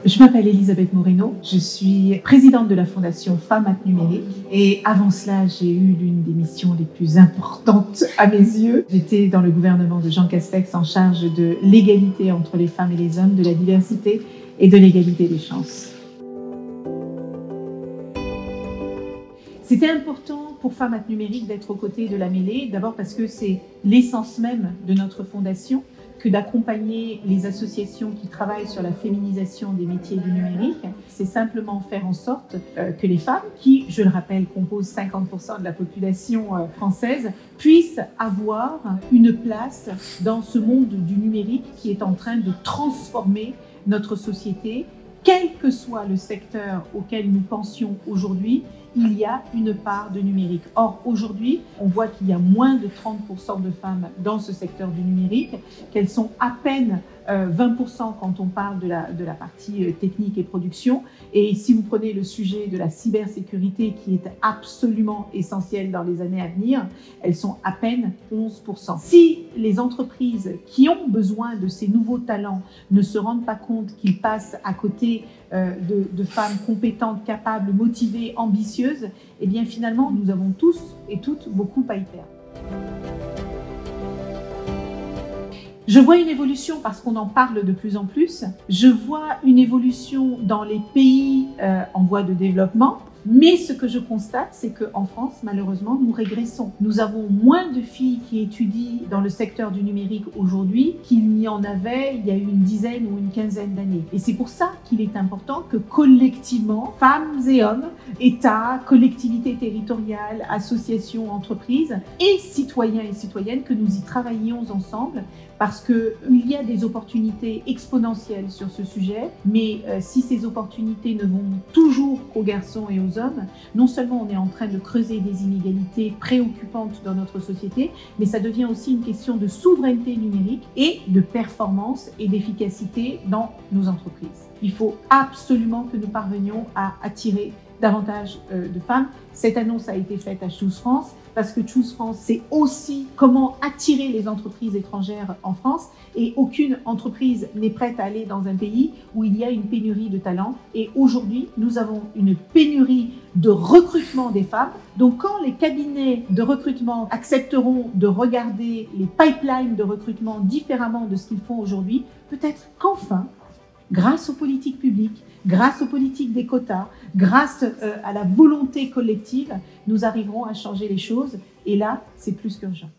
Je m'appelle Elisabeth Moreno, je suis présidente de la fondation Femmes Numérique et avant cela, j'ai eu l'une des missions les plus importantes à mes yeux. J'étais dans le gouvernement de Jean Castex en charge de l'égalité entre les femmes et les hommes, de la diversité et de l'égalité des chances. C'était important pour Femmes Numérique d'être aux côtés de la mêlée, d'abord parce que c'est l'essence même de notre fondation, que d'accompagner les associations qui travaillent sur la féminisation des métiers du numérique. C'est simplement faire en sorte que les femmes, qui, je le rappelle, composent 50% de la population française, puissent avoir une place dans ce monde du numérique qui est en train de transformer notre société. Quel que soit le secteur auquel nous pensions aujourd'hui, il y a une part de numérique. Or, aujourd'hui, on voit qu'il y a moins de 30% de femmes dans ce secteur du numérique, qu'elles sont à peine 20% quand on parle de la partie technique et production. Et si vous prenez le sujet de la cybersécurité, qui est absolument essentiel dans les années à venir, elles sont à peine 11%. Si les entreprises qui ont besoin de ces nouveaux talents ne se rendent pas compte qu'ils passent à côté de femmes compétentes, capables, motivées, ambitieuses, eh bien finalement, nous avons tous et toutes beaucoup à y perdre. Je vois une évolution parce qu'on en parle de plus en plus. Je vois une évolution dans les pays en voie de développement. Mais ce que je constate, c'est qu'en France, malheureusement, nous régressons. Nous avons moins de filles qui étudient dans le secteur du numérique aujourd'hui qu'il n'y en avait il y a une dizaine ou une quinzaine d'années. Et c'est pour ça qu'il est important que collectivement, femmes et hommes, États, collectivités territoriales, associations, entreprises et citoyens et citoyennes, que nous y travaillions ensemble parce qu'il y a des opportunités exponentielles sur ce sujet, mais si ces opportunités ne vont toujours qu'aux garçons et aux hommes, non seulement on est en train de creuser des inégalités préoccupantes dans notre société, mais ça devient aussi une question de souveraineté numérique et de performance et d'efficacité dans nos entreprises. Il faut absolument que nous parvenions à attirer davantage de femmes. Cette annonce a été faite à Choose France parce que Choose France, c'est aussi comment attirer les entreprises étrangères en France et aucune entreprise n'est prête à aller dans un pays où il y a une pénurie de talents. Et aujourd'hui, nous avons une pénurie de recrutement des femmes. Donc quand les cabinets de recrutement accepteront de regarder les pipelines de recrutement différemment de ce qu'ils font aujourd'hui, peut-être qu'enfin, grâce aux politiques publiques, grâce aux politiques des quotas, grâce à la volonté collective, nous arriverons à changer les choses. Et là, c'est plus qu'urgent.